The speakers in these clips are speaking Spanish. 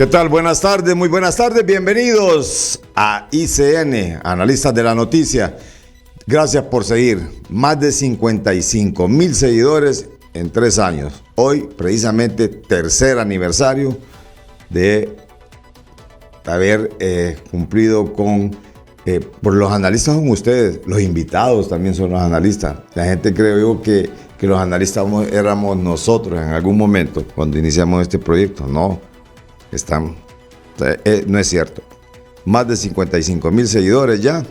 ¿Qué tal? Buenas tardes, muy buenas tardes. Bienvenidos a ICN, Analistas de la Noticia. Gracias por seguir. Más de 55,000 seguidores en 3 años. Hoy, precisamente, tercer aniversario de haber cumplido con... por los analistas son ustedes, los invitados también son los analistas. La gente creo yo que los analistas éramos nosotros en algún momento cuando iniciamos este proyecto. No es cierto. Más de 55,000 seguidores ya.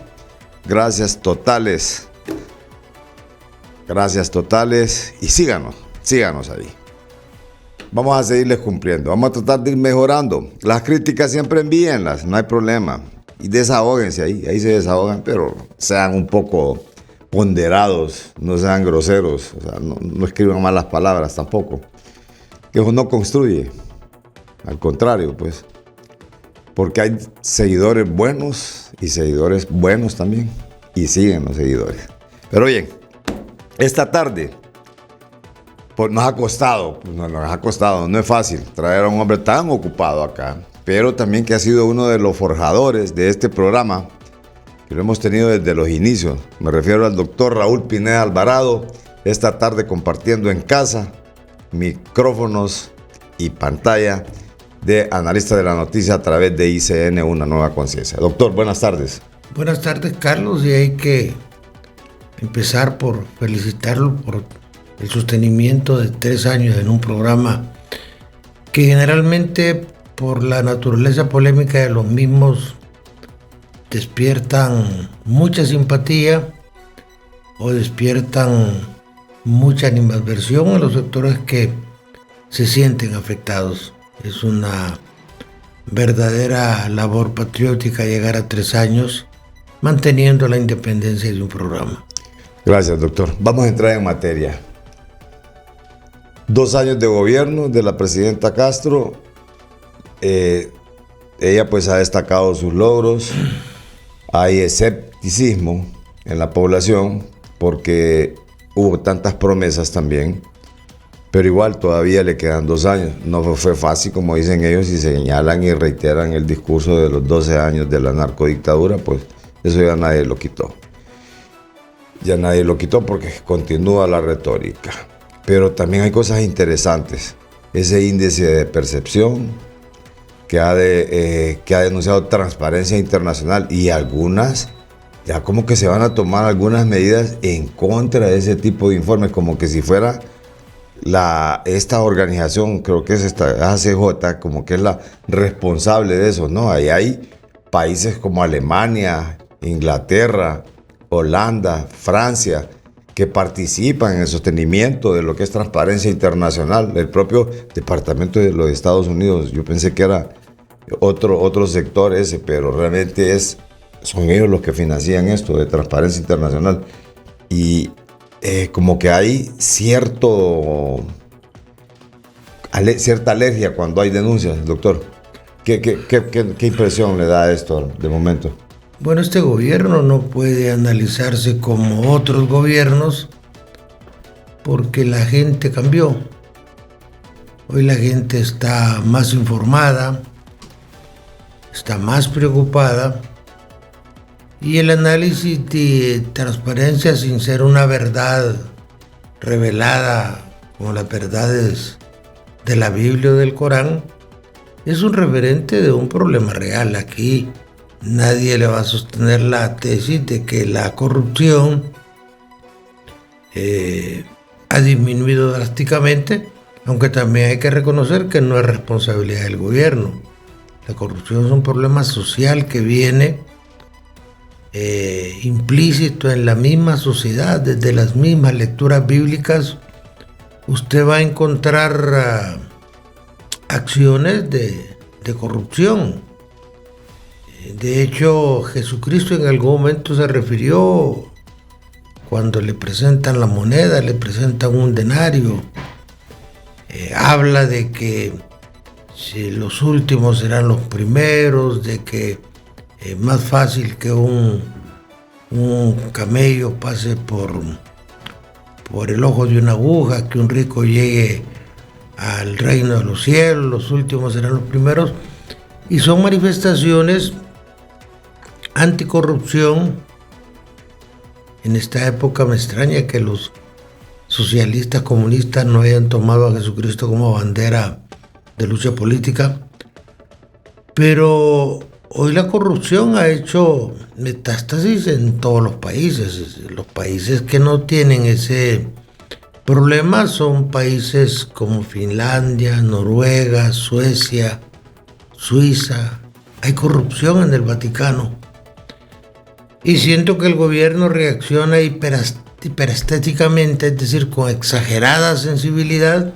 Gracias totales. Gracias totales. Y síganos ahí. Vamos a seguirles cumpliendo. Vamos a tratar de ir mejorando. Las críticas siempre envíenlas, no hay problema. Y desahóguense ahí se desahogan, pero sean un poco ponderados, no sean groseros, o sea, no escriban malas palabras tampoco. Que eso no construye. Al contrario, pues. Porque hay seguidores buenos y seguidores buenos también. Y siguen los seguidores. Pero oye, esta tarde nos ha costado, no es fácil traer a un hombre tan ocupado acá, pero también que ha sido uno de los forjadores de este programa, que lo hemos tenido desde los inicios. Me refiero al doctor Raúl Pineda Alvarado, esta tarde compartiendo en casa micrófonos y pantalla de Analista de la Noticia a través de ICN, Una Nueva Conciencia. Doctor, buenas tardes. Buenas tardes, Carlos, y hay que empezar por felicitarlo por el sostenimiento de 3 años en un programa que generalmente, por la naturaleza polémica de los mismos, despiertan mucha simpatía o despiertan mucha animadversión en los sectores que se sienten afectados. Es una verdadera labor patriótica llegar a 3 años manteniendo la independencia de un programa. Gracias, doctor. Vamos a entrar en materia. 2 años de gobierno de la presidenta Castro. Ella pues ha destacado sus logros. Hay escepticismo en la población porque hubo tantas promesas también, pero igual todavía le quedan 2 años. No fue fácil, como dicen ellos, y señalan y reiteran el discurso de los 12 años de la narcodictadura, pues eso ya nadie lo quitó. Ya nadie lo quitó porque continúa la retórica. Pero también hay cosas interesantes. Ese índice de percepción que ha denunciado Transparencia Internacional, y algunas, ya como que se van a tomar algunas medidas en contra de ese tipo de informes, como que si fuera esta organización, creo que es esta ACJ, como que es la responsable de eso. No, ahí hay países como Alemania, Inglaterra, Holanda, Francia, que participan en el sostenimiento de lo que es Transparencia Internacional. El propio Departamento de los Estados Unidos, yo pensé que era otro sector ese, pero realmente son ellos los que financian esto de Transparencia Internacional. Y como que hay cierta alergia cuando hay denuncias, doctor. ¿Qué impresión le da esto de momento? Bueno, este gobierno no puede analizarse como otros gobiernos porque la gente cambió. Hoy la gente está más informada, está más preocupada, y el análisis de transparencia, sin ser una verdad revelada como las verdades de la Biblia o del Corán, es un referente de un problema real. Aquí nadie le va a sostener la tesis de que la corrupción ha disminuido drásticamente, aunque también hay que reconocer que no es responsabilidad del gobierno. La corrupción es un problema social que viene implícito en la misma sociedad. Desde las mismas lecturas bíblicas usted va a encontrar acciones de corrupción. De hecho, Jesucristo en algún momento se refirió, cuando le presentan la moneda, le presentan un denario, habla de que si los últimos serán los primeros, de que es más fácil que un camello pase por el ojo de una aguja, que un rico llegue al reino de los cielos, los últimos serán los primeros. Y son manifestaciones anticorrupción. En esta época me extraña que los socialistas comunistas no hayan tomado a Jesucristo como bandera de lucha política, pero hoy la corrupción ha hecho metástasis en todos los países. Los países que no tienen ese problema son países como Finlandia, Noruega, Suecia, Suiza. Hay corrupción en el Vaticano. Y siento que el gobierno reacciona hiperestéticamente, es decir, con exagerada sensibilidad,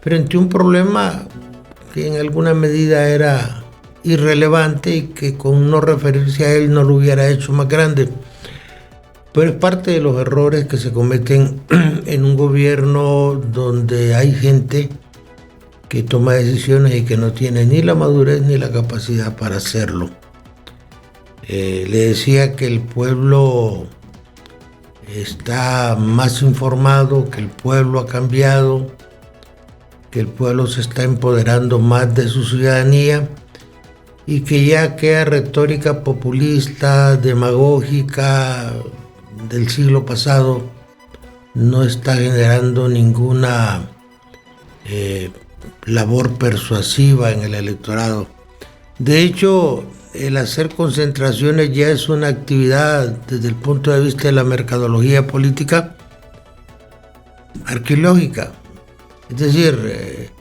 frente a un problema que en alguna medida era irrelevante y que con no referirse a él no lo hubiera hecho más grande. Pero es parte de los errores que se cometen en un gobierno donde hay gente que toma decisiones y que no tiene ni la madurez ni la capacidad para hacerlo. Le decía que el pueblo está más informado, que el pueblo ha cambiado, que el pueblo se está empoderando más de su ciudadanía y que ya aquella retórica populista, demagógica del siglo pasado no está generando ninguna labor persuasiva en el electorado. De hecho, el hacer concentraciones ya es una actividad desde el punto de vista de la mercadología política arqueológica. Es decir,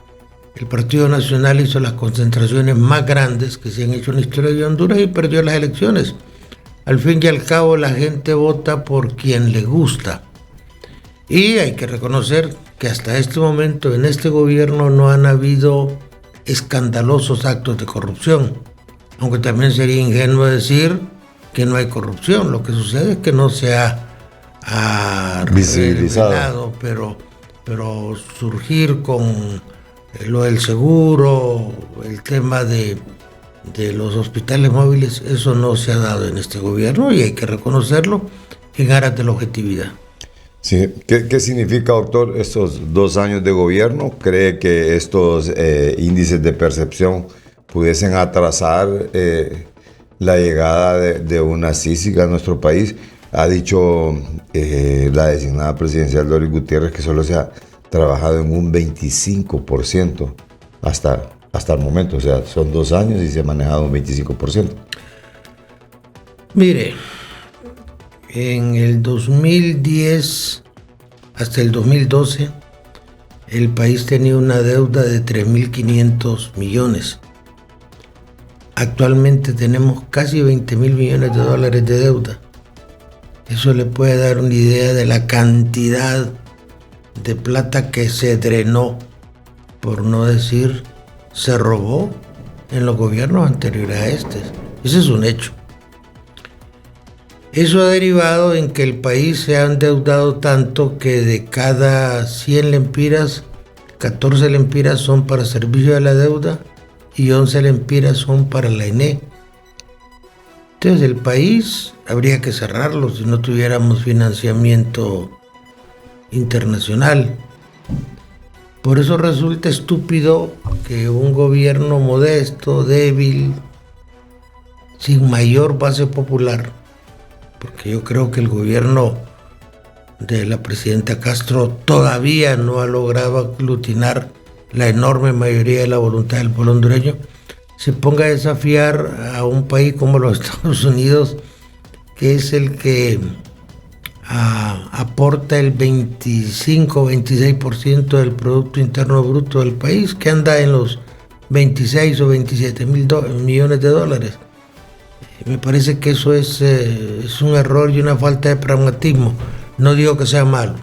el Partido Nacional hizo las concentraciones más grandes que se han hecho en la historia de Honduras y perdió las elecciones. Al fin y al cabo, la gente vota por quien le gusta. Y hay que reconocer que hasta este momento en este gobierno no han habido escandalosos actos de corrupción. Aunque también sería ingenuo decir que no hay corrupción. Lo que sucede es que no se ha visibilizado, pero surgir con lo del seguro, el tema de los hospitales móviles, eso no se ha dado en este gobierno y hay que reconocerlo en aras de la objetividad. Sí. ¿Qué significa, doctor, estos 2 años de gobierno? ¿Cree que estos índices de percepción pudiesen atrasar la llegada de una CICIG a nuestro país? Ha dicho la designada presidencial Doris Gutiérrez que solo se ha trabajado en un 25% hasta el momento. O sea, son 2 años y se ha manejado un 25%. Mire, en el 2010 hasta el 2012, el país tenía una deuda de 3.500 millones. Actualmente tenemos casi 20.000 millones de dólares de deuda. Eso le puede dar una idea de la cantidad de plata que se drenó, por no decir se robó, en los gobiernos anteriores a este. Ese es un hecho. Eso ha derivado en que el país se ha endeudado tanto que de cada 100 lempiras, 14 lempiras son para servicio de la deuda y 11 lempiras son para la ENE. Entonces el país habría que cerrarlo si no tuviéramos financiamiento internacional. Por eso resulta estúpido que un gobierno modesto, débil, sin mayor base popular, porque yo creo que el gobierno de la presidenta Castro todavía no ha logrado aglutinar la enorme mayoría de la voluntad del pueblo hondureño, se ponga a desafiar a un país como los Estados Unidos, que es el que aporta el 25-26% del Producto Interno Bruto del país, que anda en los 26 o 27 mil millones de dólares. Me parece que eso es un error y una falta de pragmatismo. No digo que sea malo,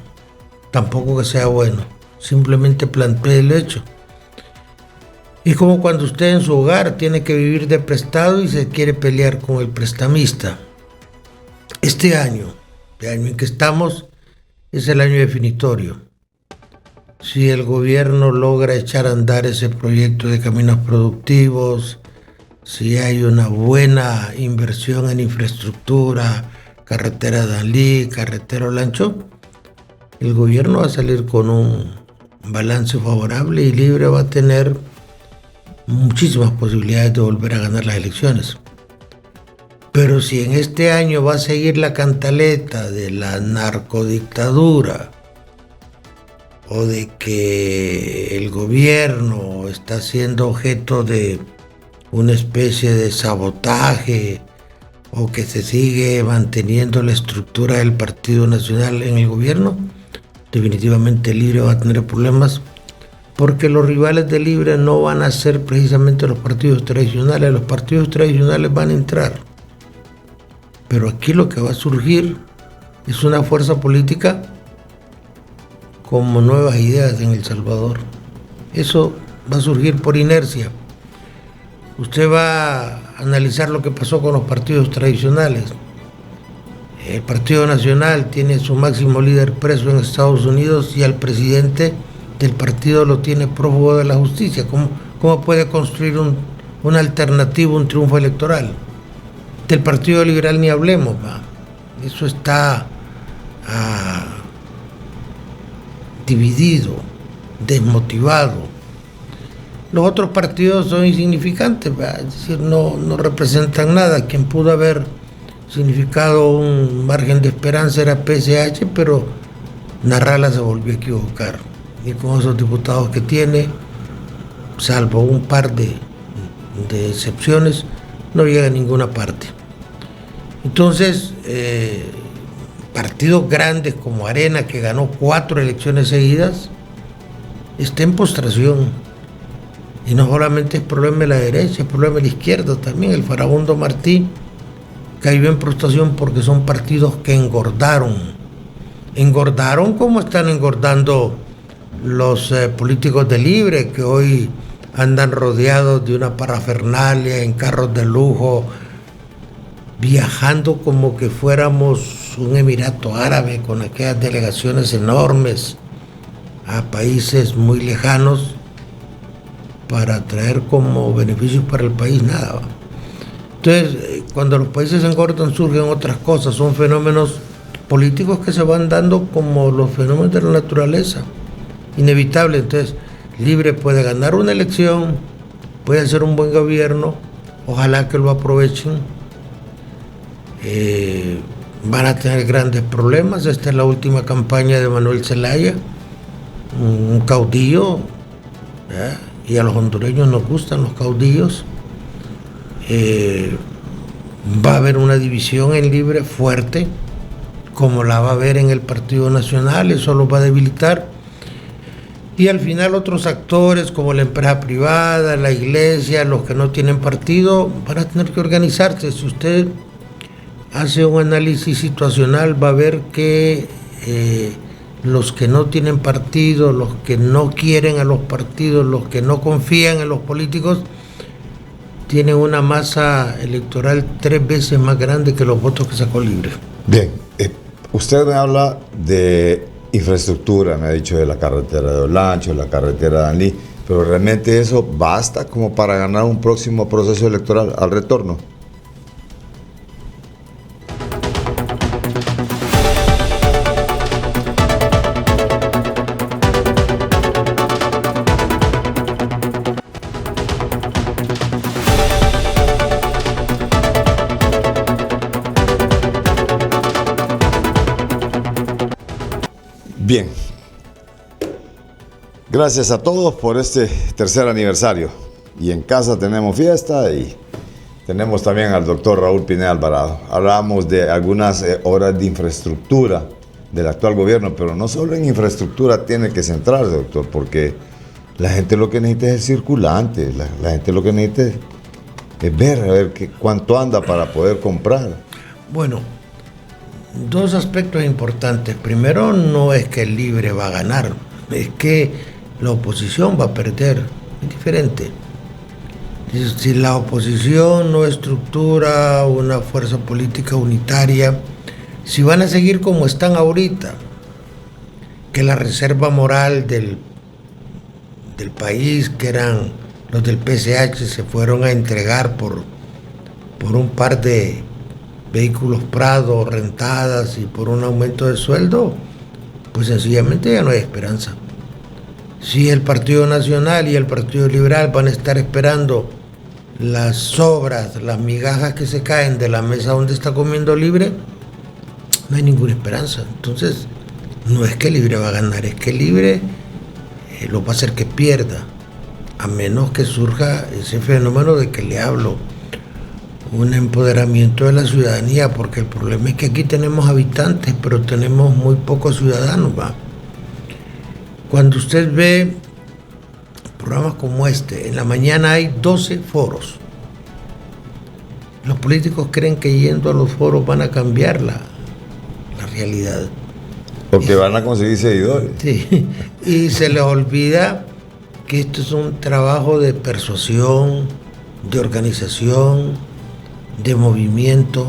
tampoco que sea bueno, simplemente planteé el hecho. Es como cuando usted en su hogar tiene que vivir de prestado y se quiere pelear con el prestamista. Este año, el año en que estamos, es el año definitorio. Si el gobierno logra echar a andar ese proyecto de caminos productivos, si hay una buena inversión en infraestructura, carretera Danlí, carretera Olancho, el gobierno va a salir con un balance favorable y Libre va a tener muchísimas posibilidades de volver a ganar las elecciones. Pero si en este año va a seguir la cantaleta de la narcodictadura o de que el gobierno está siendo objeto de una especie de sabotaje o que se sigue manteniendo la estructura del Partido Nacional en el gobierno, definitivamente Libre va a tener problemas, porque los rivales de Libre no van a ser precisamente los partidos tradicionales. Los partidos tradicionales van a entrar, pero aquí lo que va a surgir es una fuerza política como Nuevas Ideas en El Salvador. Eso va a surgir por inercia. Usted va a analizar lo que pasó con los partidos tradicionales. El Partido Nacional tiene su máximo líder preso en Estados Unidos y al presidente del partido lo tiene prófugo de la justicia. ¿Cómo puede construir una alternativa, un triunfo electoral? Del Partido Liberal ni hablemos, ¿va? Eso está dividido, desmotivado. Los otros partidos son insignificantes, ¿va? Es decir, no representan nada. Quien pudo haber significado un margen de esperanza era PSH, pero Narrala se volvió a equivocar. Y con esos diputados que tiene, salvo un par de excepciones, no llega a ninguna parte. Entonces, partidos grandes como Arena, que ganó 4 elecciones seguidas, está en postración. Y no solamente es problema de la derecha, es problema de la izquierda también. El Farabundo Martí cayó en prostración porque son partidos que engordaron. Engordaron como están engordando los políticos de Libre, que hoy andan rodeados de una parafernalia en carros de lujo, viajando como que fuéramos un emirato árabe con aquellas delegaciones enormes a países muy lejanos para traer como beneficios para el país nada. Entonces, cuando los países engordan surgen otras cosas, son fenómenos políticos que se van dando como los fenómenos de la naturaleza, inevitable. Entonces, Libre puede ganar una elección, puede hacer un buen gobierno, ojalá que lo aprovechen. Van a tener grandes problemas. Esta es la última campaña de Manuel Zelaya, un caudillo, ¿verdad? Y a los hondureños nos gustan los caudillos. Va a haber una división en Libre fuerte, como la va a haber en el Partido Nacional. Eso lo va a debilitar. Y al final otros actores como la empresa privada, la iglesia, los que no tienen partido, van a tener que organizarse. Si usted hace un análisis situacional, va a ver que los que no tienen partido, los que no quieren a los partidos, los que no confían en los políticos, tienen una masa electoral 3 veces más grande que los votos que sacó Libre. Bien, usted me habla de infraestructura, me ha dicho de la carretera de Olancho, la carretera de Danlí, pero realmente eso basta como para ganar un próximo proceso electoral al retorno. Bien, gracias a todos por este tercer aniversario. Y en casa tenemos fiesta y tenemos también al doctor Raúl Pineda Alvarado. Hablábamos de algunas obras de infraestructura del actual gobierno, pero no solo en infraestructura tiene que centrarse, doctor, porque la gente lo que necesita es el circulante, la gente lo que necesita es ver cuánto anda para poder comprar. Bueno, 2 aspectos importantes. Primero, no es que el Libre va a ganar, es que la oposición va a perder. Es diferente. Si la oposición no estructura una fuerza política unitaria, si van a seguir como están ahorita, que la reserva moral del país, que eran los del PSH, se fueron a entregar por un par de vehículos Prado, rentadas y por un aumento de sueldo, pues sencillamente ya no hay esperanza. Si el Partido Nacional y el Partido Liberal van a estar esperando las sobras, las migajas que se caen de la mesa donde está comiendo Libre, no hay ninguna esperanza. Entonces, no es que Libre va a ganar, es que Libre lo va a hacer que pierda, a menos que surja ese fenómeno de que le hablo, un empoderamiento de la ciudadanía, porque el problema es que aquí tenemos habitantes, pero tenemos muy pocos ciudadanos, ¿va? Cuando usted ve programas como este, en la mañana hay 12 foros. Los políticos creen que yendo a los foros van a cambiar la realidad. Porque van a conseguir seguidores. Sí, y se les olvida que esto es un trabajo de persuasión, de organización, de movimiento.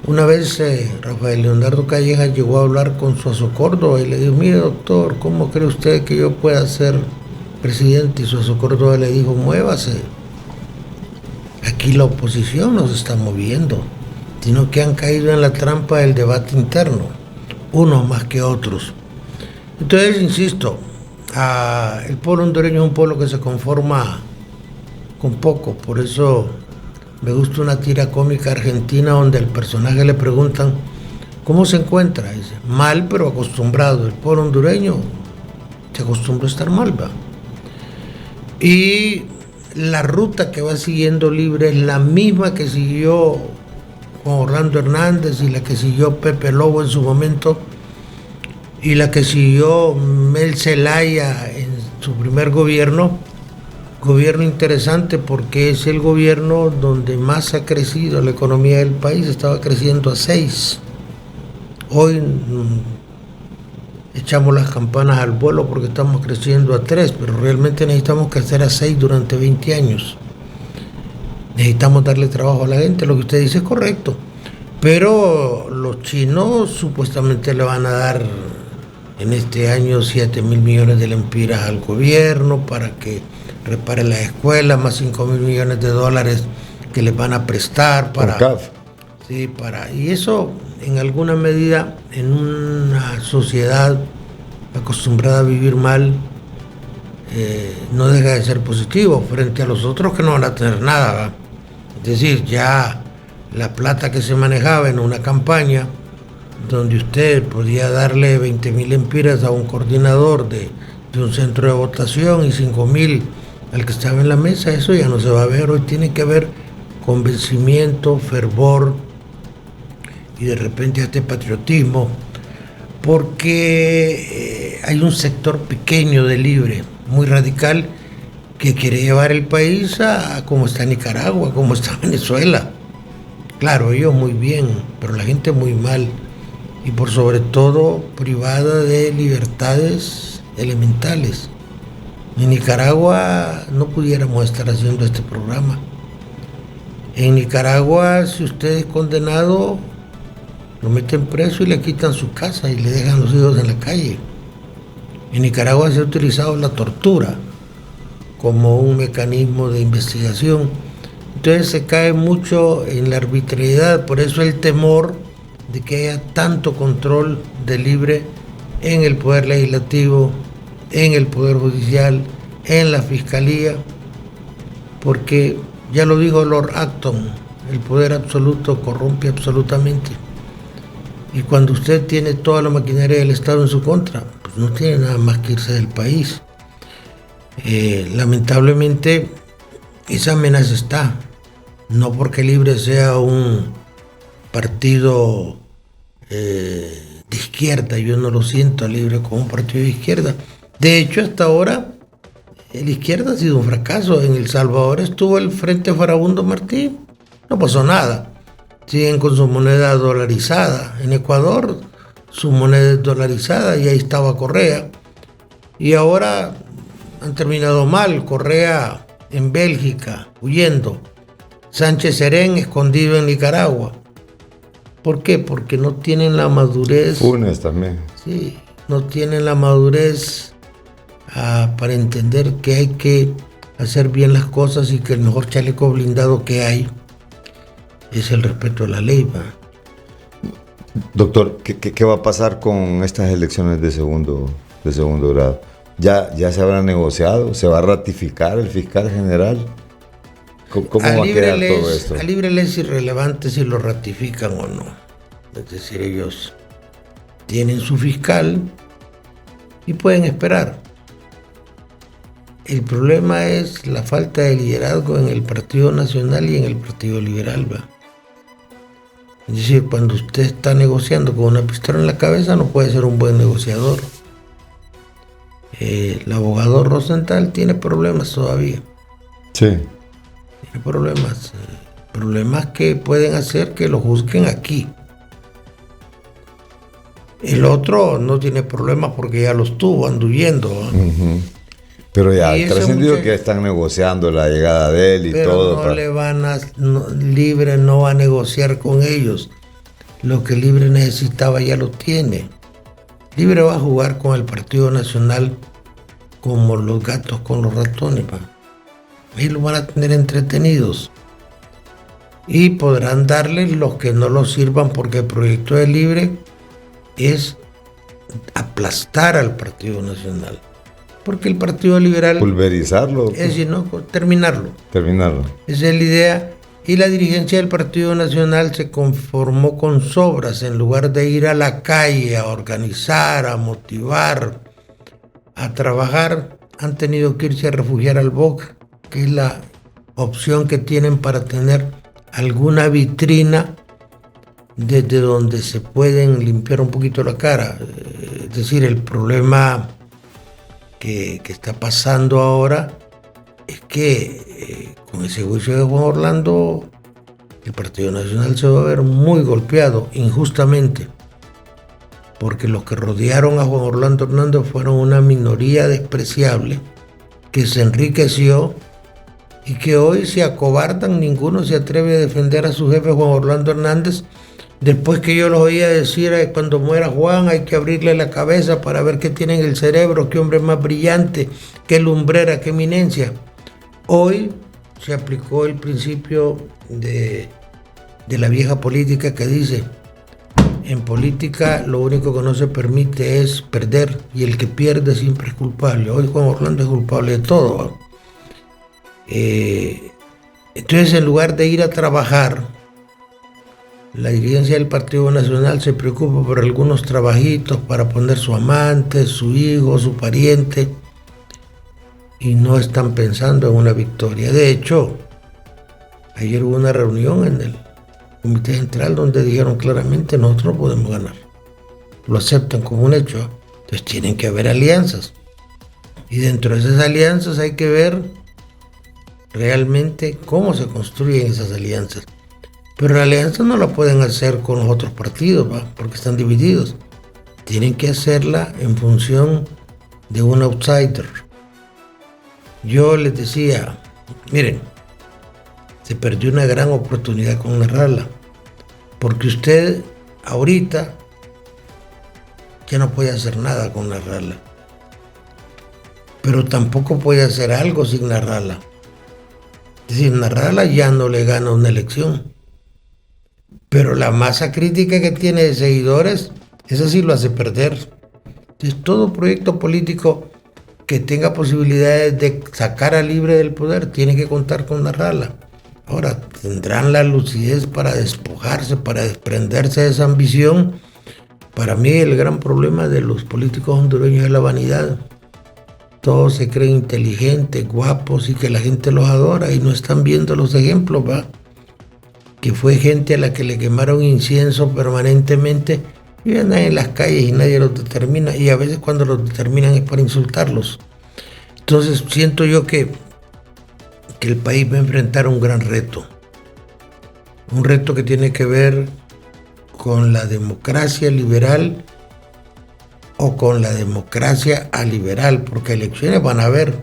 Una vez Rafael Leonardo Calleja llegó a hablar con Suazo Córdoba y le dijo: mire, doctor, ¿cómo cree usted que yo pueda ser presidente? Y Suazo Córdoba le dijo: muévase. Aquí la oposición no se está moviendo, sino que han caído en la trampa del debate interno, unos más que otros. Entonces, insisto, el pueblo hondureño es un pueblo que se conforma con poco, por eso me gusta una tira cómica argentina donde al personaje le preguntan ¿cómo se encuentra? Dice: mal, pero acostumbrado. El pueblo hondureño se acostumbró a estar mal, ¿va? Y la ruta que va siguiendo Libre es la misma que siguió Juan Orlando Hernández y la que siguió Pepe Lobo en su momento y la que siguió Mel Zelaya en su primer gobierno interesante porque es el gobierno donde más ha crecido la economía del país, estaba creciendo a 6. Hoy echamos las campanas al vuelo porque estamos creciendo a 3, pero realmente necesitamos crecer a 6 durante 20 años. Necesitamos darle trabajo a la gente, lo que usted dice es correcto, pero los chinos supuestamente le van a dar en este año 7.000 millones de lempiras al gobierno para que repare las escuelas, más 5.000 millones de dólares que les van a prestar para... Sí, y eso en alguna medida en una sociedad acostumbrada a vivir mal no deja de ser positivo frente a los otros que no van a tener nada, ¿va? Es decir, ya la plata que se manejaba en una campaña donde usted podía darle 20.000 lempiras a un coordinador de un centro de votación y 5.000 al que estaba en la mesa, eso ya no se va a ver. Hoy tiene que haber convencimiento, fervor y de repente este patriotismo, porque hay un sector pequeño de Libre, muy radical, que quiere llevar el país a como está Nicaragua, como está Venezuela. Claro, ellos muy bien, pero la gente muy mal, y por sobre todo privada de libertades elementales. En Nicaragua no pudiéramos estar haciendo este programa. En Nicaragua, si usted es condenado, lo meten preso y le quitan su casa y le dejan los hijos en la calle. En Nicaragua se ha utilizado la tortura como un mecanismo de investigación. Entonces se cae mucho en la arbitrariedad, por eso el temor de que haya tanto control de Libre en el Poder Legislativo, en el Poder Judicial, en la Fiscalía, porque ya lo dijo Lord Acton, el poder absoluto corrompe absolutamente. Y cuando usted tiene toda la maquinaria del Estado en su contra, pues no tiene nada más que irse del país. Lamentablemente, esa amenaza está, no porque Libre sea un partido de izquierda, yo no lo siento a Libre como un partido de izquierda. De hecho, hasta ahora, la izquierda ha sido un fracaso. En El Salvador estuvo el Frente Farabundo Martí, no pasó nada. Siguen con su moneda dolarizada. En Ecuador, su moneda es dolarizada y ahí estaba Correa. Y ahora han terminado mal. Correa en Bélgica, huyendo. Sánchez Serén escondido en Nicaragua. ¿Por qué? Porque no tienen la madurez. Funes también. Sí, no tienen la madurez para entender que hay que hacer bien las cosas y que el mejor chaleco blindado que hay es el respeto a la ley, ¿va? Doctor, ¿qué va a pasar con estas elecciones de segundo de segundo grado. ¿Ya se habrá negociado? ¿Se va a ratificar el fiscal general? ¿Cómo va a quedar todo esto? A libre ley es irrelevante si lo ratifican o no. Es decir, ellos tienen su fiscal y pueden esperar. El problema es la falta de liderazgo en el Partido Nacional y en el Partido Liberal, ¿va? Es decir, cuando usted está negociando con una pistola en la cabeza, no puede ser un buen negociador. El abogado Rosenthal tiene problemas todavía. Sí. Tiene problemas que pueden hacer que lo juzguen aquí. El otro no tiene problemas porque ya los tuvo, anduyendo. Uh-huh. Pero ya ha trascendido que están negociando la llegada de él y pero todo. Libre no va a negociar con ellos. Lo que Libre necesitaba ya lo tiene. Libre va a jugar con el Partido Nacional como los gatos con los ratones. Ahí lo van a tener entretenidos. Y podrán darles los que no los sirvan, porque el proyecto de Libre es aplastar al Partido Nacional. Porque el Partido Liberal... Pulverizarlo. Es decir, no, terminarlo. Esa es la idea. Y la dirigencia del Partido Nacional se conformó con sobras. En lugar de ir a la calle a organizar, a motivar, a trabajar, han tenido que irse a refugiar al BOC, que es la opción que tienen para tener alguna vitrina desde donde se pueden limpiar un poquito la cara. Es decir, el problema que está pasando ahora es que con ese juicio de Juan Orlando el Partido Nacional se va a ver muy golpeado injustamente, porque los que rodearon a Juan Orlando Hernández fueron una minoría despreciable que se enriqueció y que hoy se acobardan. Ninguno se atreve a defender a su jefe Juan Orlando Hernández. Después que yo los oía decir, cuando muera Juan hay que abrirle la cabeza para ver qué tiene en el cerebro, qué hombre más brillante, qué lumbrera, qué eminencia. Hoy se aplicó el principio de la vieja política que dice, en política lo único que no se permite es perder, y el que pierde siempre es culpable. Hoy Juan Orlando es culpable de todo. Entonces, en lugar de ir a trabajar, la dirigencia del Partido Nacional se preocupa por algunos trabajitos para poner su amante, su hijo, su pariente, y no están pensando en una victoria. De hecho, ayer hubo una reunión en el Comité Central donde dijeron claramente, nosotros no podemos ganar. Lo aceptan como un hecho. Entonces tienen que haber alianzas. Y dentro de esas alianzas hay que ver realmente cómo se construyen esas alianzas. Pero la alianza no la pueden hacer con los otros partidos, porque están divididos. Tienen que hacerla en función de un outsider. Yo les decía, miren, se perdió una gran oportunidad con Narrala, porque usted ahorita ya no puede hacer nada con Narrala, pero tampoco puede hacer algo sin Narrala. Es decir, Narrala ya no le gana una elección, pero la masa crítica que tiene de seguidores, esa sí lo hace perder. Entonces, todo proyecto político que tenga posibilidades de sacar a Libre del poder tiene que contar con Narrala. Ahora, tendrán la lucidez para despojarse, para desprenderse de esa ambición. Para mí el gran problema de los políticos hondureños es la vanidad. Todos se creen inteligentes, guapos y que la gente los adora y no están viendo los ejemplos, que fue gente a la que le quemaron incienso permanentemente y andan en las calles y nadie los determina, y a veces cuando los determinan es para insultarlos. Entonces siento yo que el país va a enfrentar un gran reto, un reto que tiene que ver con la democracia liberal o con la democracia aliberal, porque elecciones van a haber.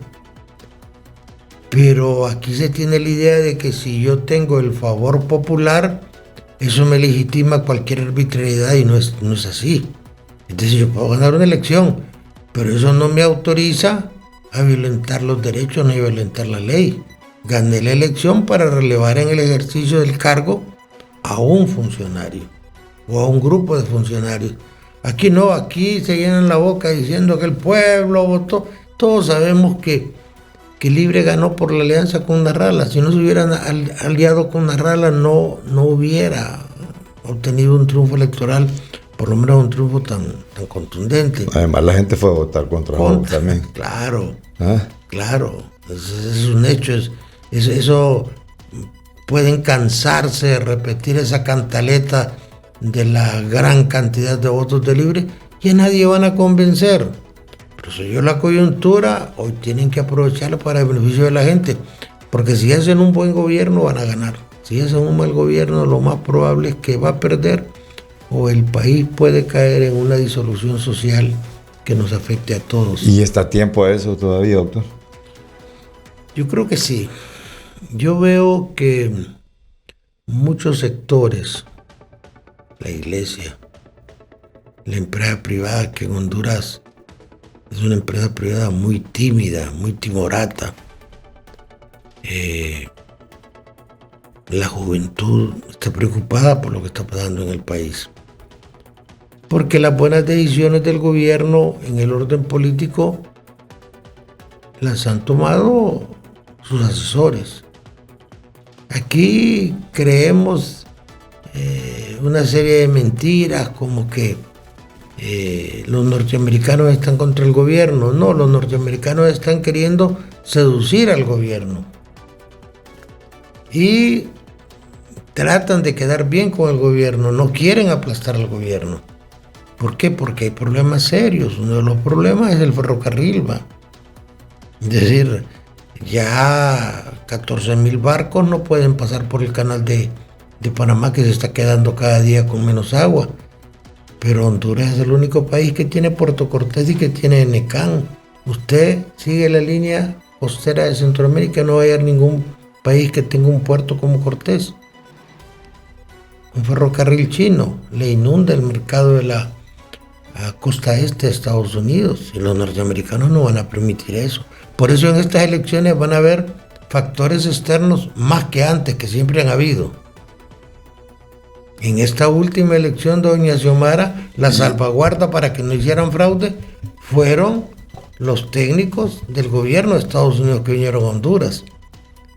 Pero aquí se tiene la idea de que si yo tengo el favor popular, eso me legitima cualquier arbitrariedad, y no es así. Entonces yo puedo ganar una elección, pero eso no me autoriza a violentar los derechos ni violentar la ley. Gané la elección para relevar en el ejercicio del cargo a un funcionario o a un grupo de funcionarios, Aquí no, aquí se llenan la boca diciendo que el pueblo votó. Todos sabemos que Libre ganó por la alianza con Narrala. Si no se hubieran aliado con Narrala, no hubiera obtenido un triunfo electoral, por lo menos un triunfo tan contundente. Además, la gente fue a votar contra Jobo también. Claro, claro. Es un hecho. Eso pueden cansarse de repetir esa cantaleta de la gran cantidad de votos de Libre y a nadie van a convencer. Pero si yo la coyuntura, hoy tienen que aprovecharla para el beneficio de la gente, porque si hacen un buen gobierno van a ganar. Si hacen un mal gobierno, lo más probable es que va a perder o el país puede caer en una disolución social que nos afecte a todos. ¿Y está a tiempo a eso todavía, doctor? Yo creo que sí. Yo veo que muchos sectores, la iglesia, la empresa privada, que en Honduras es una empresa privada muy tímida, muy timorata, la juventud está preocupada por lo que está pasando en el país. Porque las buenas decisiones del gobierno en el orden político las han tomado sus asesores. Aquí creemos una serie de mentiras como que los norteamericanos están contra el gobierno. No, los norteamericanos están queriendo seducir al gobierno y tratan de quedar bien con el gobierno, no quieren aplastar al gobierno. ¿Por qué? Porque hay problemas serios. Uno de los problemas es el ferrocarril, ¿va? Es decir, ya 14,000 barcos no pueden pasar por el canal de Panamá, que se está quedando cada día con menos agua. Pero Honduras es el único país que tiene Puerto Cortés y que tiene Necán. Usted sigue la línea costera de Centroamérica, no va a haber ningún país que tenga un puerto como Cortés. Un ferrocarril chino le inunda el mercado de la costa este de Estados Unidos y los norteamericanos no van a permitir eso. Por eso en estas elecciones van a haber factores externos más que antes, que siempre han habido. En esta última elección de doña Xiomara, la salvaguarda para que no hicieran fraude fueron los técnicos del gobierno de Estados Unidos que vinieron a Honduras.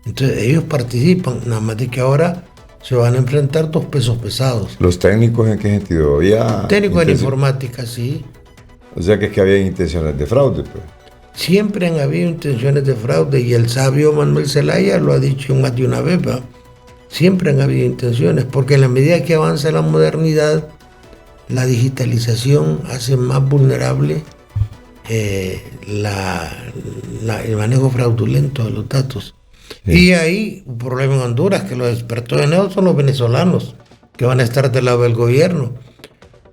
Entonces ellos participan, nada más de que ahora se van a enfrentar dos pesos pesados. ¿Los técnicos en qué sentido? Técnicos en informática, sí. O sea que es que había intenciones de fraude, pues. Siempre han habido intenciones de fraude y el sabio Manuel Zelaya lo ha dicho más de una vez, ¿va? Siempre han habido intenciones, porque en la medida que avanza la modernidad, la digitalización hace más vulnerable el manejo fraudulento de los datos. Sí. Y hay un problema en Honduras, que los expertos de enero son los venezolanos, que van a estar del lado del gobierno.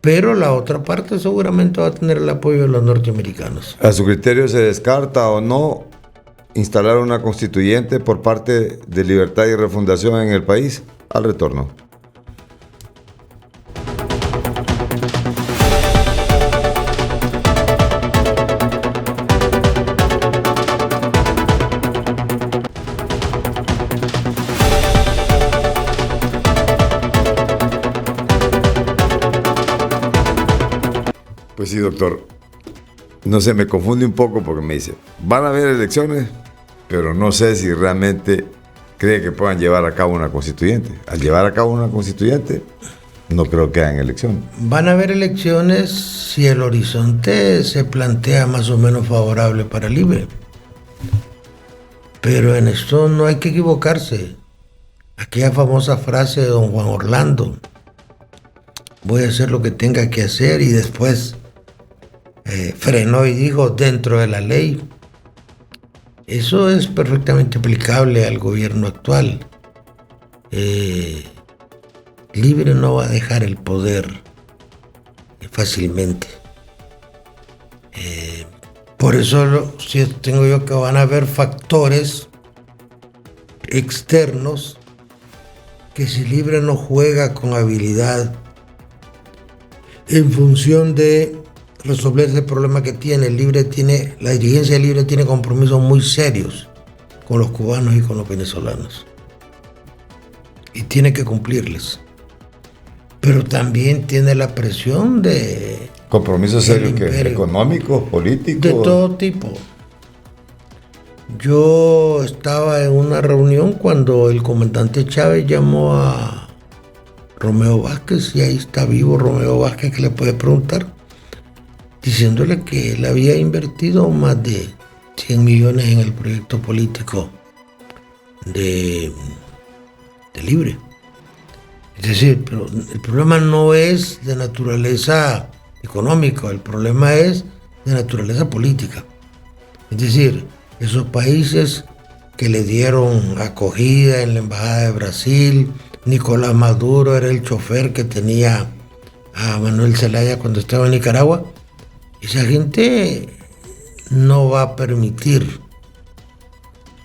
Pero la otra parte seguramente va a tener el apoyo de los norteamericanos. ¿A su criterio se descarta o no instalar una constituyente por parte de Libertad y Refundación en el país? Al retorno. Pues sí, doctor. No sé, me confunde un poco porque me dice, van a haber elecciones, pero no sé si realmente cree que puedan llevar a cabo una constituyente. Al llevar a cabo una constituyente, no creo que hagan elecciones. Van a haber elecciones si el horizonte se plantea más o menos favorable para Libre. Pero en esto no hay que equivocarse. Aquella famosa frase de don Juan Orlando, voy a hacer lo que tenga que hacer, y después frenó y dijo, dentro de la ley. Eso es perfectamente aplicable al gobierno actual. Libre no va a dejar el poder fácilmente. Por eso tengo yo que van a haber factores externos que, si Libre no juega con habilidad en función de resolver ese problema que tiene, la dirigencia de Libre tiene compromisos muy serios con los cubanos y con los venezolanos, y tiene que cumplirles. Pero también tiene la presión de ¿Compromisos serios económicos, políticos? De todo tipo. Yo estaba en una reunión cuando el comandante Chávez llamó a Romeo Vázquez, y ahí está vivo Romeo Vázquez, que le puede preguntar, diciéndole que él había invertido más de 100 millones en el proyecto político de Libre. Es decir, pero el problema no es de naturaleza económica, el problema es de naturaleza política. Es decir, esos países que le dieron acogida en la Embajada de Brasil, Nicolás Maduro era el chofer que tenía a Manuel Zelaya cuando estaba en Nicaragua, esa gente no va a permitir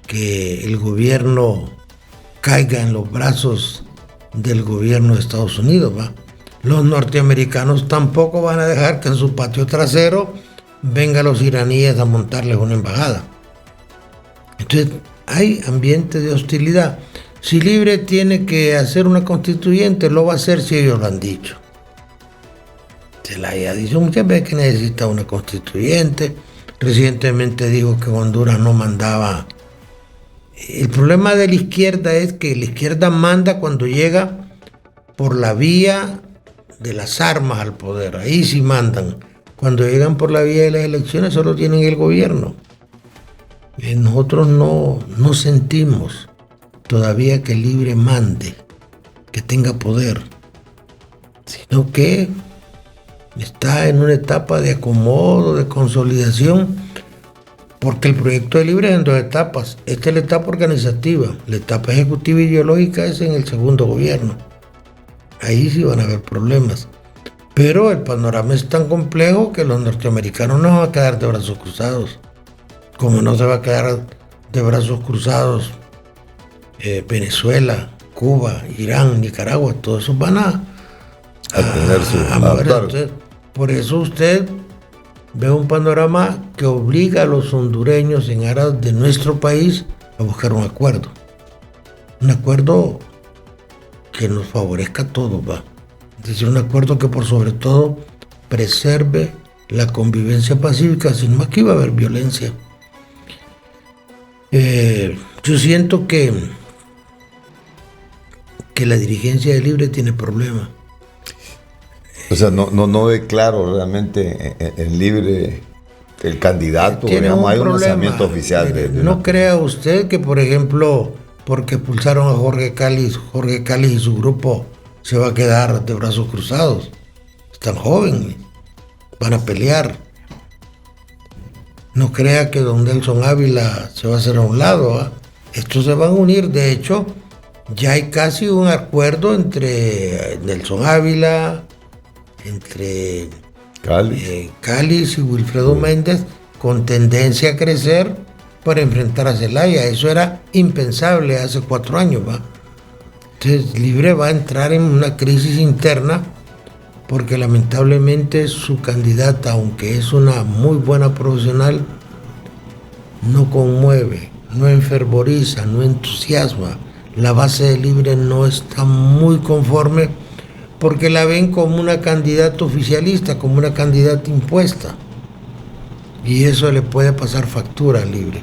que el gobierno caiga en los brazos del gobierno de Estados Unidos, ¿va? Los norteamericanos tampoco van a dejar que en su patio trasero vengan los iraníes a montarles una embajada. Entonces hay ambiente de hostilidad. Si Libre tiene que hacer una constituyente, lo va a hacer si ellos lo han dicho. Zelaya ha dicho muchas veces que necesita una constituyente. Recientemente dijo que Honduras no mandaba. El problema de la izquierda es que la izquierda manda cuando llega por la vía de las armas al poder. Ahí sí mandan. Cuando llegan por la vía de las elecciones solo tienen el gobierno. Nosotros no sentimos todavía que Libre mande, que tenga poder, sino que está en una etapa de acomodo, de consolidación, porque el proyecto de Libre es en dos etapas. Esta es la etapa organizativa, la etapa ejecutiva e ideológica es en el segundo gobierno. Ahí sí van a haber problemas. Pero el panorama es tan complejo que los norteamericanos no van a quedar de brazos cruzados. Como no se va a quedar de brazos cruzados Venezuela, Cuba, Irán, Nicaragua, todos esos van a tener su entonces, por eso usted ve un panorama que obliga a los hondureños en aras de nuestro país a buscar un acuerdo que nos favorezca a todos, ¿va? Es decir, un acuerdo que por sobre todo preserve la convivencia pacífica, sin más que iba a haber violencia. Yo siento que la dirigencia de Libre tiene problemas. O sea, no ve claro realmente en Libre el candidato. Digamos, hay un lanzamiento oficial. No crea usted que, por ejemplo, porque expulsaron a Jorge Cáliz y su grupo se va a quedar de brazos cruzados. Están jóvenes, van a pelear. No crea que don Nelson Ávila se va a hacer a un lado, ¿eh? Estos se van a unir. De hecho, ya hay casi un acuerdo entre Nelson Ávila, entre Cáliz y Wilfredo Méndez, con tendencia a crecer para enfrentar a Zelaya. Eso era impensable hace 4 años, ¿va? Entonces Libre va a entrar en una crisis interna porque lamentablemente su candidata, aunque es una muy buena profesional, no conmueve, no enfervoriza, no entusiasma. La base de Libre no está muy conforme porque la ven como una candidata oficialista, como una candidata impuesta. Y eso le puede pasar factura a Libre.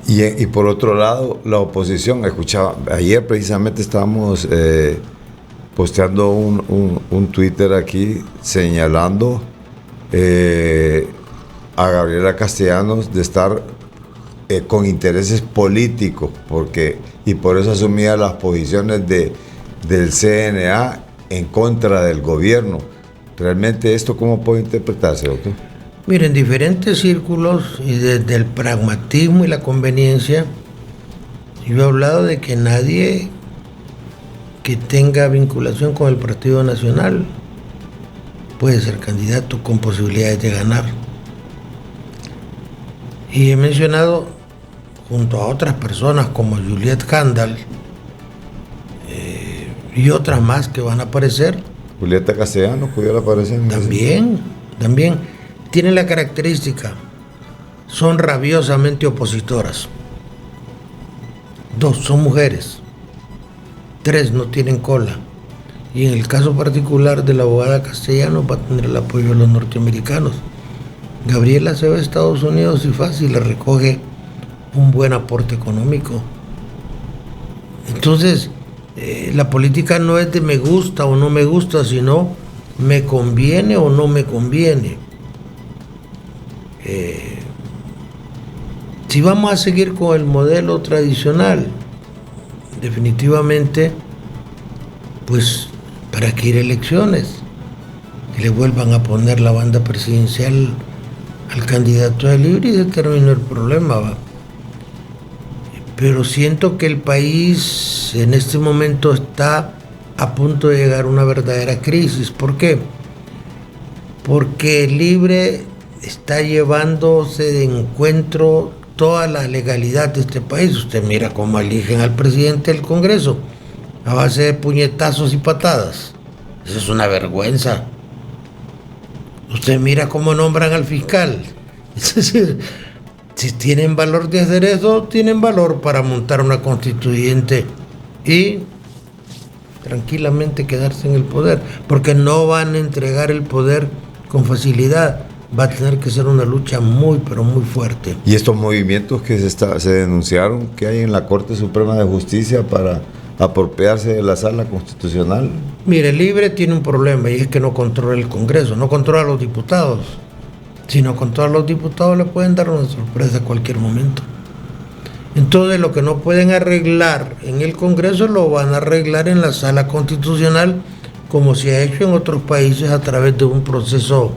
Y por otro lado, la oposición, escuchaba, ayer precisamente estábamos posteando un Twitter aquí señalando a Gabriela Castellanos de estar con intereses políticos, y por eso asumía las posiciones del CNA en contra del gobierno. ¿Realmente esto cómo puede interpretarse, doctor? Miren, en diferentes círculos y desde el pragmatismo y la conveniencia, yo he hablado de que nadie que tenga vinculación con el Partido Nacional puede ser candidato con posibilidades de ganar. Y he mencionado, junto a otras personas como Juliette Handal y otras más que van a aparecer. Julieta Castellanos pudiera aparecer. También tienen la característica, son rabiosamente opositoras. 2 son mujeres, 3 no tienen cola. y en el caso particular de la abogada Castellanos va a tener el apoyo de los norteamericanos. Gabriela se va a Estados Unidos y fácil le recoge un buen aporte económico. Entonces, la política no es de me gusta o no me gusta, sino me conviene o no me conviene. Si vamos a seguir con el modelo tradicional, definitivamente, pues, ¿para qué ir a elecciones? Que le vuelvan a poner la banda presidencial al candidato de Libre y se terminó el problema, ¿va? Pero siento que el país en este momento está a punto de llegar a una verdadera crisis. ¿Por qué? Porque Libre está llevándose de encuentro toda la legalidad de este país. Usted mira cómo eligen al presidente del Congreso a base de puñetazos y patadas. Eso es una vergüenza. Usted mira cómo nombran al fiscal. Es decir, si tienen valor de hacer eso, tienen valor para montar una constituyente y tranquilamente quedarse en el poder, porque no van a entregar el poder con facilidad. Va a tener que ser una lucha muy, pero muy fuerte. Y estos movimientos que se denunciaron que hay en la Corte Suprema de Justicia para apropiarse de la sala constitucional. Mire, Libre tiene un problema y es que no controla el Congreso, no controla a los diputados. Si no controla a los diputados le pueden dar una sorpresa a cualquier momento. Entonces lo que no pueden arreglar en el Congreso lo van a arreglar en la sala constitucional, como se ha hecho en otros países a través de un proceso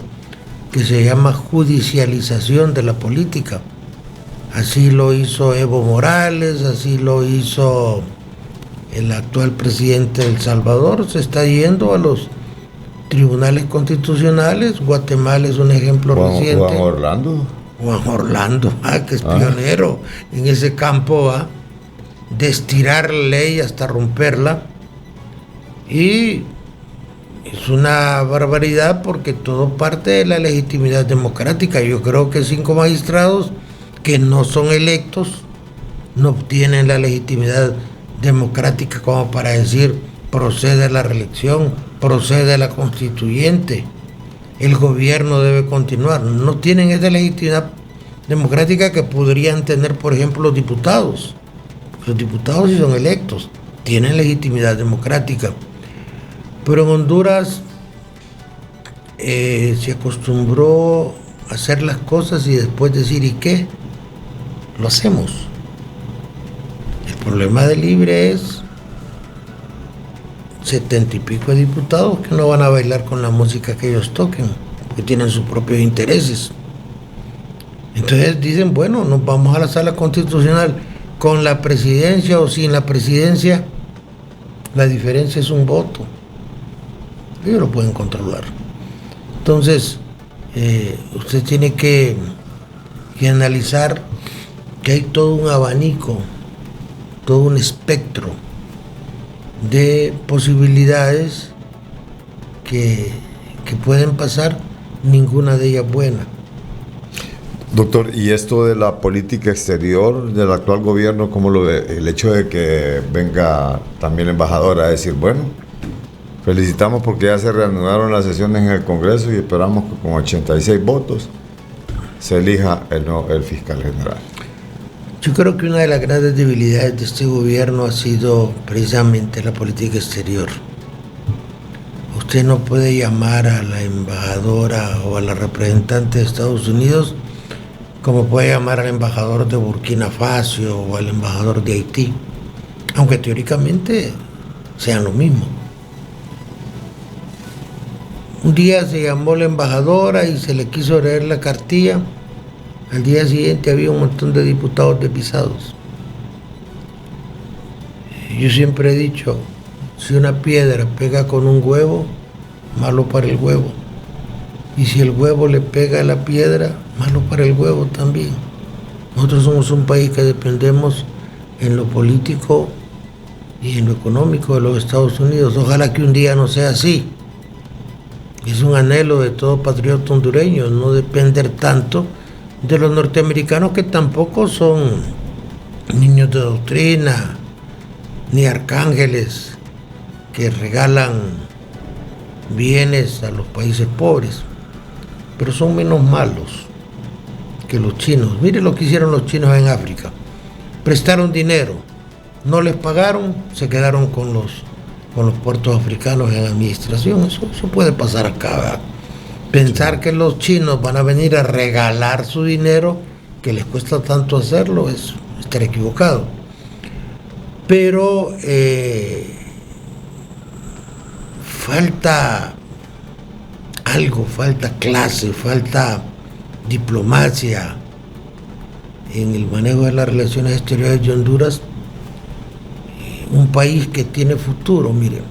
que se llama judicialización de la política. Así lo hizo Evo Morales, así lo hizo el actual presidente de El Salvador. Se está yendo a los tribunales constitucionales. Guatemala es un ejemplo reciente. Juan Orlando. Juan Orlando, que es pionero en ese campo, de estirar la ley hasta romperla. Y es una barbaridad porque todo parte de la legitimidad democrática. Yo creo que 5 magistrados que no son electos no tienen la legitimidad democrática como para decir procede la reelección, procede la constituyente, el gobierno debe continuar. No tienen esa legitimidad democrática que podrían tener, por ejemplo, los diputados. Los diputados, si son electos, tienen legitimidad democrática. Pero en Honduras se acostumbró a hacer las cosas y después decir, ¿y qué? Lo hacemos. El problema de Libre es 70 y pico de diputados que no van a bailar con la música que ellos toquen, porque tienen sus propios intereses. Entonces dicen, bueno, nos vamos a la sala constitucional con la presidencia o sin la presidencia. La diferencia es un voto. Ellos lo pueden controlar. Entonces, usted tiene que analizar que hay todo un abanico, todo un espectro de posibilidades que pueden pasar, ninguna de ellas buena. Doctor, ¿y esto de la política exterior del actual gobierno, cómo lo ve? El hecho de que venga también la embajadora a decir, bueno, felicitamos porque ya se reanudaron las sesiones en el Congreso y esperamos que con 86 votos se elija el fiscal general. Yo creo que una de las grandes debilidades de este gobierno ha sido precisamente la política exterior. Usted no puede llamar a la embajadora o a la representante de Estados Unidos como puede llamar al embajador de Burkina Faso o al embajador de Haití, aunque teóricamente sean lo mismo. Un día se llamó la embajadora y se le quiso leer la cartilla. Al día siguiente había un montón de diputados despistados. Yo siempre he dicho, si una piedra pega con un huevo, malo para el huevo. Y si el huevo le pega a la piedra, malo para el huevo también. Nosotros somos un país que dependemos en lo político y en lo económico de los Estados Unidos. Ojalá que un día no sea así. Es un anhelo de todo patriota hondureño, no depender tanto de los norteamericanos, que tampoco son niños de doctrina ni arcángeles que regalan bienes a los países pobres, pero son menos malos que los chinos. Mire lo que hicieron los chinos en África. Prestaron dinero, no les pagaron, se quedaron con los puertos africanos en administración. Eso puede pasar acá, ¿verdad? Pensar que los chinos van a venir a regalar su dinero, que les cuesta tanto hacerlo, es estar equivocado. Pero falta algo, falta clase, falta diplomacia en el manejo de las relaciones exteriores de Honduras, un país que tiene futuro. Miren,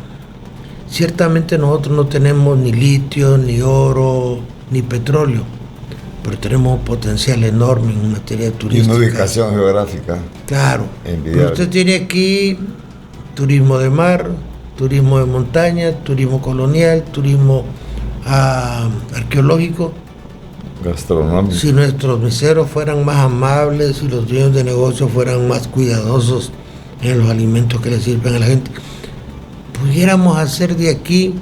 ciertamente nosotros no tenemos ni litio, ni oro, ni petróleo, pero tenemos un potencial enorme en materia turística. Y una ubicación geográfica. Claro. Usted tiene aquí turismo de mar, turismo de montaña, turismo colonial, turismo arqueológico. Gastronómico. Si nuestros meseros fueran más amables, si los dueños de negocios fueran más cuidadosos en los alimentos que le sirven a la gente, pudiéramos hacer de aquí,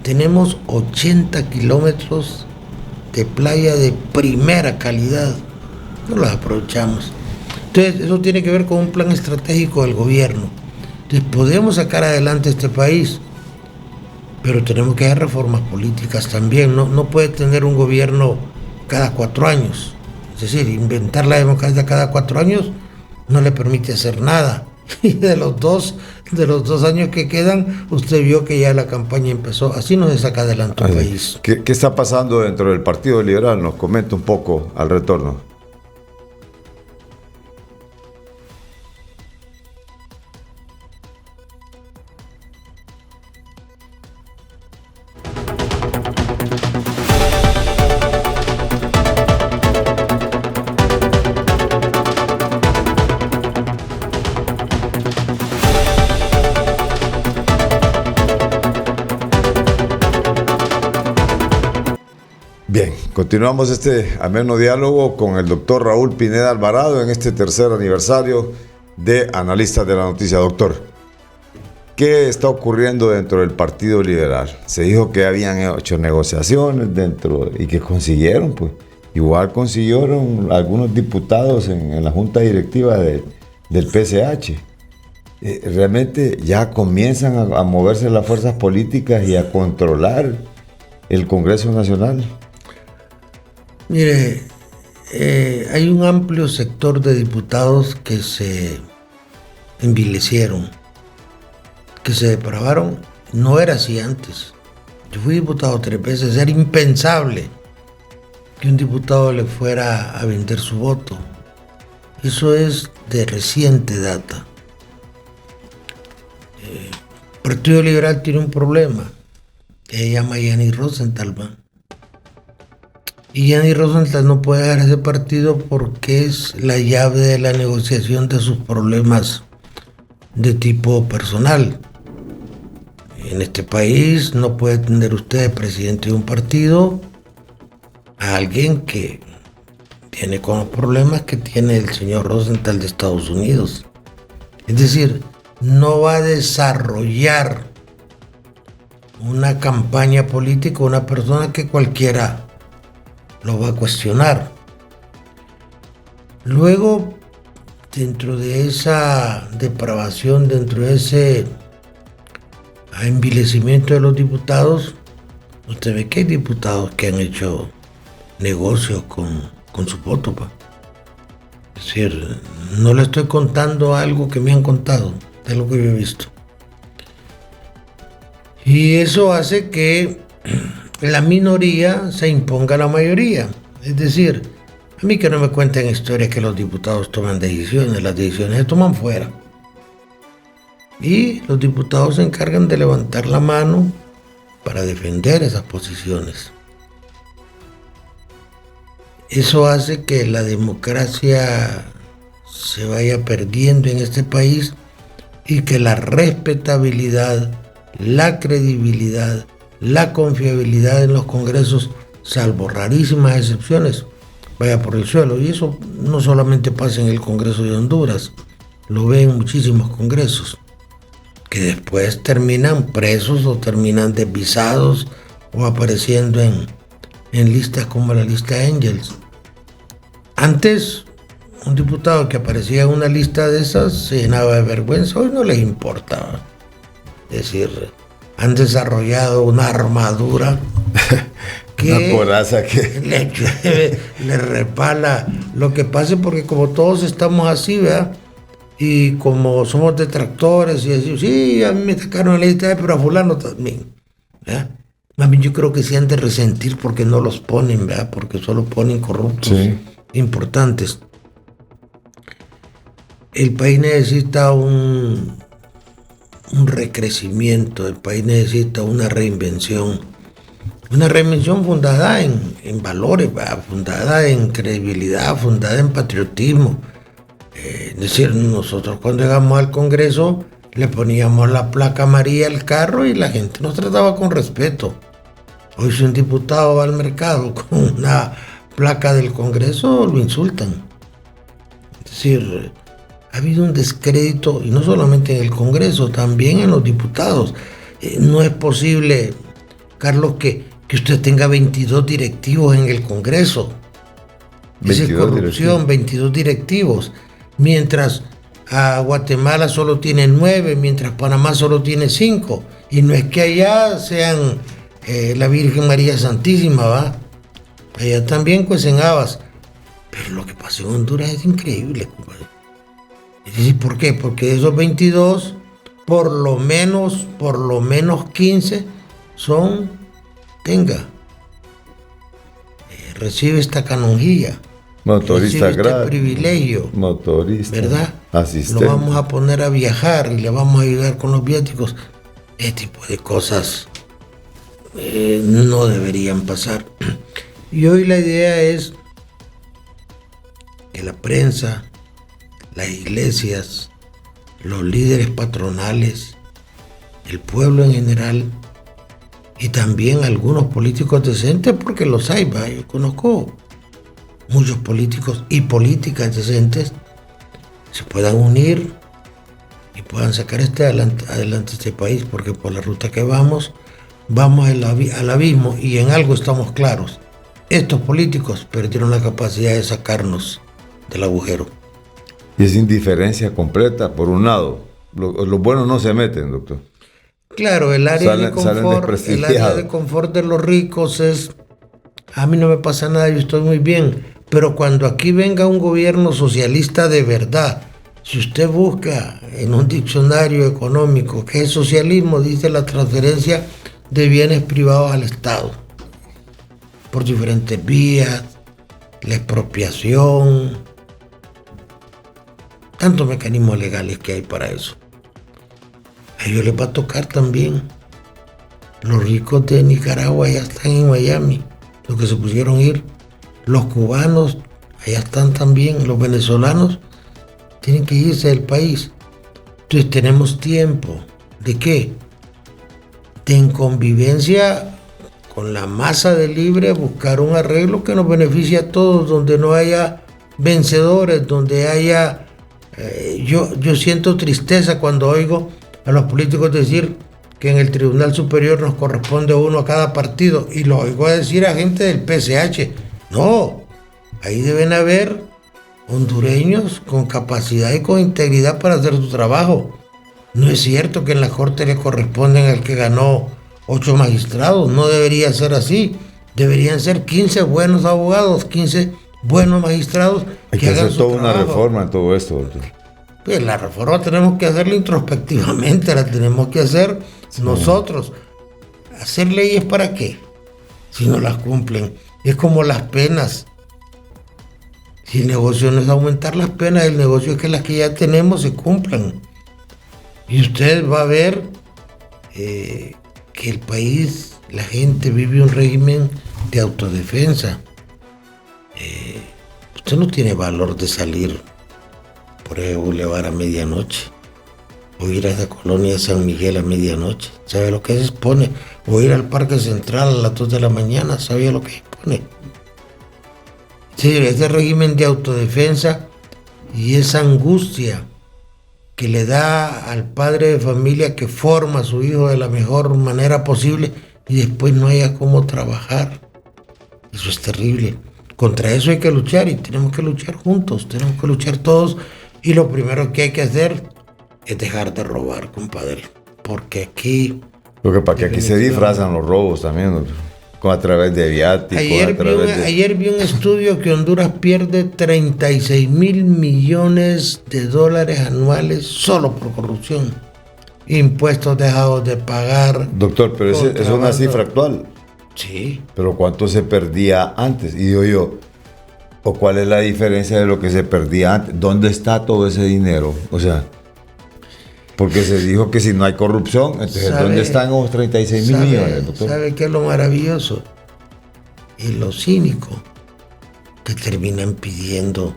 tenemos 80 kilómetros de playa de primera calidad, no las aprovechamos. Entonces eso tiene que ver con un plan estratégico del gobierno. Entonces podemos sacar adelante este país, pero tenemos que hacer reformas políticas también. No puede tener un gobierno cada 4 años. Es decir, inventar la democracia cada 4 años no le permite hacer nada. Y de los dos años que quedan, usted vio que ya la campaña empezó. Así no se saca adelante un país. ¿Qué está pasando dentro del Partido Liberal? Nos comenta un poco al retorno. Bien, continuamos este ameno diálogo con el doctor Raúl Pineda Alvarado en este tercer aniversario de Analistas de la Noticia. Doctor, ¿qué está ocurriendo dentro del Partido Liberal? Se dijo que habían hecho negociaciones dentro y que consiguieron, pues. Igual consiguieron algunos diputados en la junta directiva del PSH. Realmente ya comienzan a moverse las fuerzas políticas y a controlar el Congreso Nacional. Mire, hay un amplio sector de diputados que se envilecieron, que se depravaron. No era así antes. Yo fui diputado 3 veces, era impensable que un diputado le fuera a vender su voto. Eso es de reciente data. El Partido Liberal tiene un problema, que se llama Yanni Rosenthal. Y Yanni Rosenthal no puede dejar ese partido porque es la llave de la negociación de sus problemas de tipo personal. En este país no puede tener usted presidente de un partido a alguien que tiene con los problemas que tiene el señor Rosenthal de Estados Unidos. Es decir, no va a desarrollar una campaña política una persona que cualquiera lo va a cuestionar. Luego, dentro de esa depravación, dentro de ese envilecimiento de los diputados, usted ve que hay diputados que han hecho negocios con su voto. Es decir, no le estoy contando algo que me han contado, de lo que yo he visto. Y eso hace que la minoría se imponga a la mayoría. Es decir, a mí que no me cuenten historias que los diputados toman decisiones, las decisiones se toman fuera. Y los diputados se encargan de levantar la mano para defender esas posiciones. Eso hace que la democracia se vaya perdiendo en este país y que la respetabilidad, la credibilidad, la confiabilidad en los congresos, salvo rarísimas excepciones, vaya por el suelo. Y eso no solamente pasa en el Congreso de Honduras, lo ve en muchísimos congresos, que después terminan presos o terminan desvisados o apareciendo en listas como la lista Angels. Antes, un diputado que aparecía en una lista de esas se llenaba de vergüenza, hoy no les importa. Es decir, han desarrollado una armadura que una coraza que le repala lo que pase, porque como todos estamos así, ¿verdad? Y como somos detractores y decimos, sí, a mí me sacaron la lista, pero a fulano también, ¿verdad? A mí yo creo que se han de resentir porque no los ponen, ¿verdad? Porque solo ponen corruptos importantes. El país necesita un recrecimiento, el país necesita una reinvención fundada en valores, ¿verdad? Fundada en credibilidad, fundada en patriotismo. Es decir, nosotros cuando llegamos al Congreso le poníamos la placa amarilla al carro y la gente nos trataba con respeto. Hoy si un diputado va al mercado con una placa del Congreso, lo insultan. Es decir, ha habido un descrédito, y no solamente en el Congreso, también en los diputados. No es posible, Carlos, que usted tenga 22 directivos en el Congreso. Esa es corrupción, 22 directivos. Mientras a Guatemala solo tiene 9, mientras Panamá solo tiene 5. Y no es que allá sean la Virgen María Santísima, ¿va? Allá también cuecen habas. Pero lo que pasa en Honduras es increíble, compadre. Es decir, ¿por qué? Porque de esos 22, por lo menos 15 son, recibe esta canonjía. Motorista gratis. Privilegio. Motorista. ¿Verdad? Asistente. Lo vamos a poner a viajar y le vamos a ayudar con los viáticos. Este tipo de cosas no deberían pasar. Y hoy la idea es que la prensa, las iglesias, los líderes patronales, el pueblo en general y también algunos políticos decentes, porque los hay, ¿va? Yo conozco muchos políticos y políticas decentes, se puedan unir y puedan sacar adelante este país, porque por la ruta que vamos al abismo, y en algo estamos claros: estos políticos perdieron la capacidad de sacarnos del agujero. Y es indiferencia completa, por un lado. Los buenos no se meten, doctor. Claro, el área de confort de los ricos es: a mí no me pasa nada, yo estoy muy bien. Pero cuando aquí venga un gobierno socialista de verdad, si usted busca en un diccionario económico qué es socialismo, dice la transferencia de bienes privados al Estado por diferentes vías, la expropiación, tantos mecanismos legales que hay para eso. A ellos les va a tocar también. Los ricos de Nicaragua ya están en Miami, los que se pusieron a ir. Los cubanos allá están también. Los venezolanos tienen que irse del país. Entonces tenemos tiempo. ¿De qué? De en convivencia con la masa de libre buscar un arreglo que nos beneficie a todos, donde no haya vencedores, donde haya... Yo siento tristeza cuando oigo a los políticos decir que en el Tribunal Superior nos corresponde uno a cada partido, y lo oigo decir a gente del PCH. No, ahí deben haber hondureños con capacidad y con integridad para hacer su trabajo. No es cierto que en la Corte le corresponden al que ganó 8 magistrados, no debería ser así. Deberían ser 15 buenos abogados, 15 buenos magistrados. Hay que hacer toda una reforma en todo esto, doctor. Pues la reforma tenemos que hacerla introspectivamente, la tenemos que hacer nosotros. ¿Hacer leyes para qué? Si no las cumplen. Es como las penas. Si el negocio no es aumentar las penas, el negocio es que las que ya tenemos se cumplan. Y usted va a ver que el país, la gente vive un régimen de autodefensa. Usted no tiene valor de salir por el bulevar a medianoche, o ir a esa colonia de San Miguel a medianoche. ¿Sabe lo que se expone? O ir al Parque Central a las 2 de la mañana. ¿Sabe lo que se expone? Sí, ese régimen de autodefensa y esa angustia que le da al padre de familia que forma a su hijo de la mejor manera posible y después no haya cómo trabajar. Eso es terrible. Contra eso hay que luchar y tenemos que luchar juntos, tenemos que luchar todos. Y lo primero que hay que hacer es dejar de robar, compadre. Porque aquí... Lo que pasa que aquí se disfrazan los robos también, doctor. A través de viáticos. Ayer vi un estudio que Honduras pierde 36 mil millones de dólares anuales solo por corrupción. Impuestos dejados de pagar. Doctor, pero es una cifra actual. Sí. Pero ¿cuánto se perdía antes? Y digo yo, ¿o cuál es la diferencia de lo que se perdía antes? ¿Dónde está todo ese dinero? O sea, porque se dijo que si no hay corrupción, entonces ¿dónde están los 36 mil millones, doctor? ¿Sabe qué es lo maravilloso? Y lo cínico, que terminan pidiendo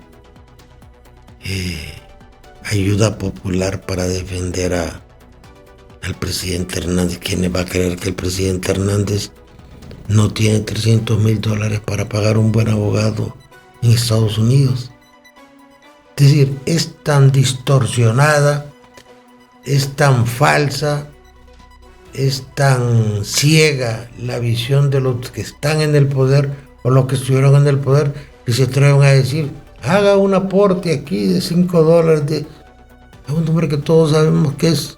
ayuda popular para defender al presidente Hernández. ¿Quién va a creer que el presidente Hernández no tiene $300,000 para pagar un buen abogado en Estados Unidos? Es decir, es tan distorsionada, es tan falsa, es tan ciega la visión de los que están en el poder o los que estuvieron en el poder, que se atreven a decir, haga un aporte aquí de $5, a un hombre que todos sabemos que es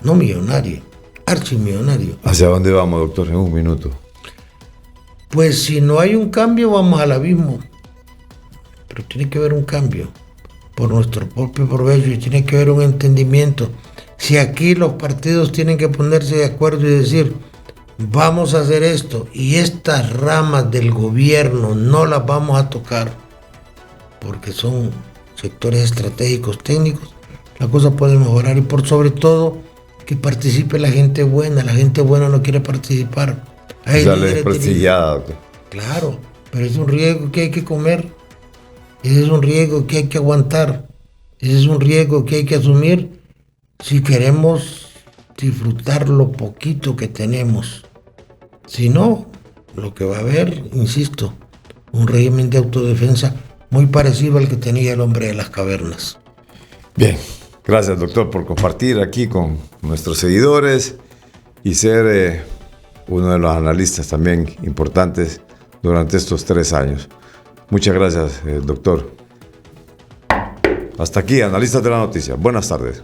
no millonario, archimillonario. ¿Hacia dónde vamos, doctor, en un minuto? Pues si no hay un cambio, vamos al abismo. Pero tiene que haber un cambio por nuestro propio provecho y tiene que haber un entendimiento. Si aquí los partidos tienen que ponerse de acuerdo y decir, vamos a hacer esto y estas ramas del gobierno no las vamos a tocar porque son sectores estratégicos, técnicos, la cosa puede mejorar y por sobre todo que participe la gente buena. La gente buena no quiere participar. Sale desprestigiada, doctor. Claro, pero es un riesgo que hay que comer. Ese es un riesgo que hay que aguantar. Ese es un riesgo que hay que asumir si queremos disfrutar lo poquito que tenemos. Si no, lo que va a haber, insisto, un régimen de autodefensa muy parecido al que tenía el hombre de las cavernas. Bien, gracias, doctor, por compartir aquí con nuestros seguidores y ser uno de los analistas también importantes durante estos 3 años. Muchas gracias, doctor. Hasta aquí, Analistas de la Noticia. Buenas tardes.